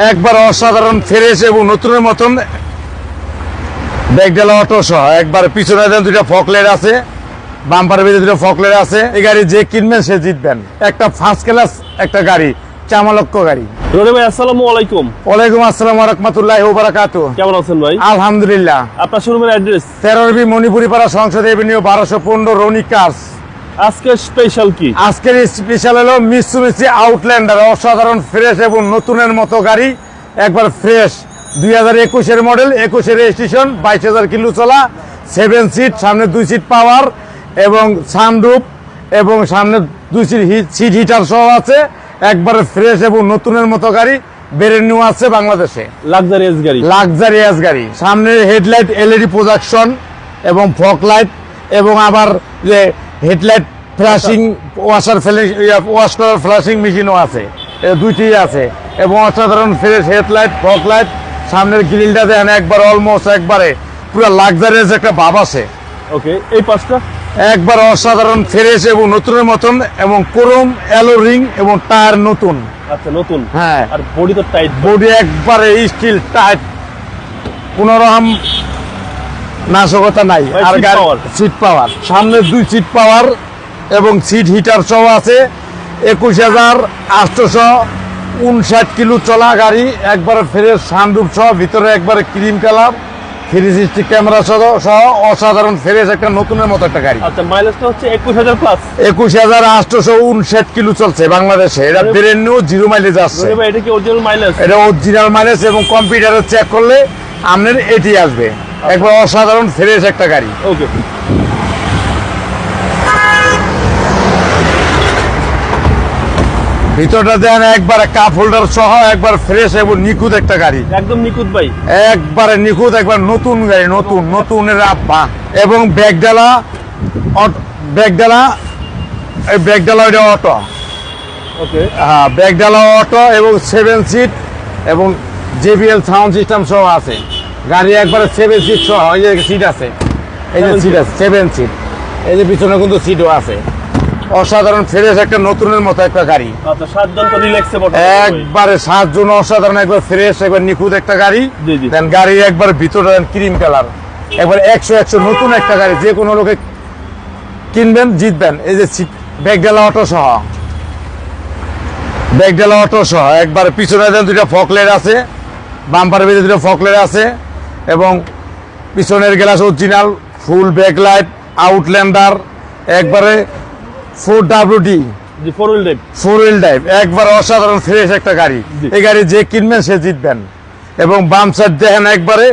একবার অসাধারণ ফ্রেশ এবং নতুনের মতন ব্যাগডালা অটো সহ একবার পিছনে দুইটা ফকলেট আছে, বাম্পারের ভিতরে দুটো ফকলেট আছে। এই গাড়ি যে কিনবেন সে জিতবেন। একটা ফার্স্ট ক্লাস একটা গাড়ি, চামালক্ষ গাড়ি। রনি ভাই আসসালামু আলাইকুম। ওয়ালাইকুম আসসালাম ওয়া রাহমাতুল্লাহি ওয়া বারাকাতুহু। কেমন আছেন ভাই? আলহামদুলিল্লাহ। আপনার শোরুমের অ্যাড্রেস? 13 মণিপুরি পাড়া, সংসদ এভিনিউ, 1215, রনি কার্স। আজকে স্পেশাল কি? আজকের স্পেশাল হলো মিৎসুবিশি আউটল্যান্ডার, অসাধারণ ফ্রেশ এবং নতুনের মতো গাড়ি, একবার ফ্রেশ। 2021 এর মডেল, 21 এর রেজিস্ট্রেশন, 22,000 কিলো চলা, 7 সিট, সামনে 2 সিট পাওয়ার এবং সানরুফ এবং সামনে 2 সিট হিটার সহ আছে। একবারে ফ্রেশ এবং নতুনের মতো গাড়ি, ব্র্যান্ড নিউ আছে বাংলাদেশে। লাক্সারিয়াস গাড়ি, লাক্সারিয়াস গাড়ি। সামনে হেডলাইট এলইডি প্রজেকশন এবং ফগ লাইট এবং আবার যে হেডলাইট ফ্ল্যাশিং ওয়াশ করার ফ্ল্যাশিং মেশিনও আছে, দুইটি আছে এবং অসাধারণ ফ্রেশ হেডলাইট, ফগ লাইট। সামনের গ্রিলটা দেখেন একবার অলমোস্ট একবারে পুরো লাক্সারিয়াস একটা ভাব আছে। ওকে, এই পাঁচটা একবার অসাধারণ ফ্রেশ এবং নতুনের মতন এবং ক্রোম অ্যালো রিং এবং টায়ার নতুন। আচ্ছা, নতুন। হ্যাঁ, আর বডি তো টাইট, বডি একবারে স্টিল টাইট, কোনো রকম নাশকতা নাই। আর গাড়ি সিট পাওয়ার, সামনে 2 সিট পাওয়ার এবং সিট হিটার সহ আছে। 21,859 কিলো চলা গাড়ি, একবারে ফ্রেশ সানরুফ সহ, ভিতরে একবারে ক্রিম কালার, 360 ক্যামেরা সহ অসাধারণ ফ্রেশ একটা নতুনের মতো একটা গাড়ি। আচ্ছা, মাইলেজটা হচ্ছে 21,000 প্লাস, 21,859 কিলো চলছে বাংলাদেশে। এটা ব্র্যান্ড নিউ, 0 মাইলেজ আসছে। এটা কি অরিজিনাল মাইলেজ? এটা অরিজিনাল মাইলেজ এবং কম্পিউটারে চেক করলে আপনার এটি আসবে। একবার অসাধারণ ফ্রেশ একটা গাড়ি। ওকে, ভিতরটা দেন একবারে কাপ হোল্ডার সহ, একবার ফ্রেশ এবং নিখুঁত একটা গাড়ি, একদম নিখুঁত ভাই, একবারে নিখুঁত, একবার নতুন গাড়ি, নতুনের আব্বা। এবং ব্যাগডালা এটা অটো। ওকে, হ্যাঁ, ব্যাগডালা অটো এবং 7 সিট এবং JBL সাউন্ড সিস্টেম সহ আছে। গাড়ি একবারে 7 সিট সহ, এই যে সিট আছে, এই যে সিট আছে 7 সিট, এই যে পিছনে কিন্তু সিটও আছে। অসাধারণ ফ্রেশ একটা নতুনের মতো একটা গাড়ি। আচ্ছা, 7 জন তো রিল্যাক্সে বটে একবারে 7 জন, অসাধারণ একবার ফ্রেশ একবার নিখুঁত একটা গাড়ি। জি জি। দেন গাড়ি একবার ভিতরে ক্রিম কালার, একবার 100 নতুন একটা গাড়ি, যে কোনো লোকে কিনবেন জিতবেন। এই যে ব্যাগডালা অটো সহ, একবার পিছনে দেন দুইটা ফকলেট আছে, বাম্পারের ভিতরে দুটো ফকলেট আছে এবং পিছনের গ্লাস অরিজিনাল, ফুল ব্যাকলাইট, আউটল্যান্ডার, একবারে 4WD, ফোর হুইল ড্রাইভ, একবার অসাধারণ ফ্রেশ একটা গাড়ি। এই গাড়ি যে কিনবেন সে জিতবেন। এবং বাম সাইড দেখেন একবারে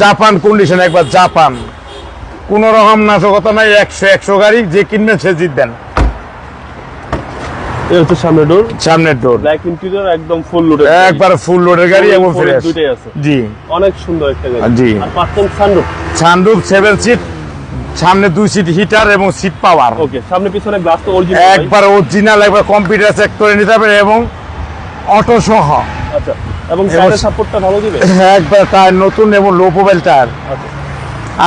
জাপান কন্ডিশন, একবার জাপান, কোন রকম নাশকতা নাই। 100 গাড়ি, যে কিনবেন সে জিতবেন। এই হচ্ছে সামনের ডোর, ব্ল্যাক ইন্টেরিয়র, একদম ফুল লোডেড, একবারে ফুল লোডের গাড়ি এবং ফ্রেশ দুইটাই আছে। জি, অনেক সুন্দর একটা গাড়ি। জি। আর পাচ্ছেন সানরুফ 7 সিট, সামনে 2 সিট হিটার এবং সিট পাওয়ার। ওকে, সামনে পিছনে গ্লাস তো অরিজিনাল, একবার অরিজিনাল, একবার কম্পিউটার চেক করে নিতে হবে এবং অটো সহ। আচ্ছা, এবং টায়ারের সাপোর্টটা ভালো দিবে, একবার টায়ার নতুন এবং লো প্রোফাইল টায়ার। আচ্ছা,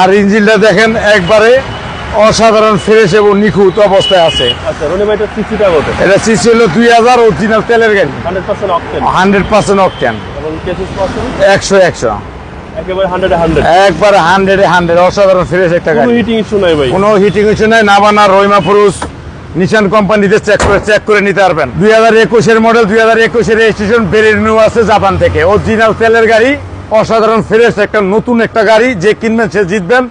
আর ইঞ্জিনটা দেখেন একবারে অসাধারণ ফ্রেশ এবং নিখুঁত অবস্থায় আছে। আচ্ছা, রনি ভাই, এটা সিসিটা কত? এটা সিসি হলো 2000, অরিজিনাল তেলের গাড়ি, 100% অকটেন, 100% অকটেন এবং চেসিস পাচ্ছেন 100 একেবারে 100 একবার 100 অসাধারণ ফ্রেশ একটা কোনো গাড়ি। হিটিং ইস্যু নাই ভাই, কোনো হিটিং ইস্যু নাই। নাবানা, রহিমা পুরুষ, নিশান কোম্পানিতে চেক করে নিতে পারবেন। 2021 এর মডেল, 2021 এর রেজিস্ট্রেশন, ব্র্যান্ড নিউ আছে জাপান থেকে, অরিজিনাল তেলের গাড়ি, অসাধারণ ফ্রেশ একটা নতুন একটা গাড়ি, যে কিনবেন সে জিতবেন।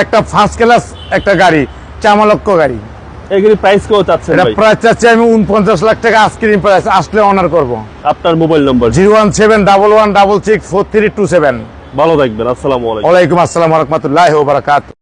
একটা ফার্স্ট ক্লাস একটা গাড়ি, চামালক্ষ গাড়ি। এই গাড়ির প্রাইস কত চাচ্ছেন এটা ভাই? প্রাইস চাচ্ছি আমি 49 লাখ টাকা আজকের প্রাইস, আসলে অনার করব। আপনার মোবাইল নাম্বার? 01711664327। ভালো থাকবেন, আসসালামু আলাইকুম। ওয়ালাইকুম আসসালাম ওয়া রাহমাতুল্লাহি ওয়া বারাকাতুহু।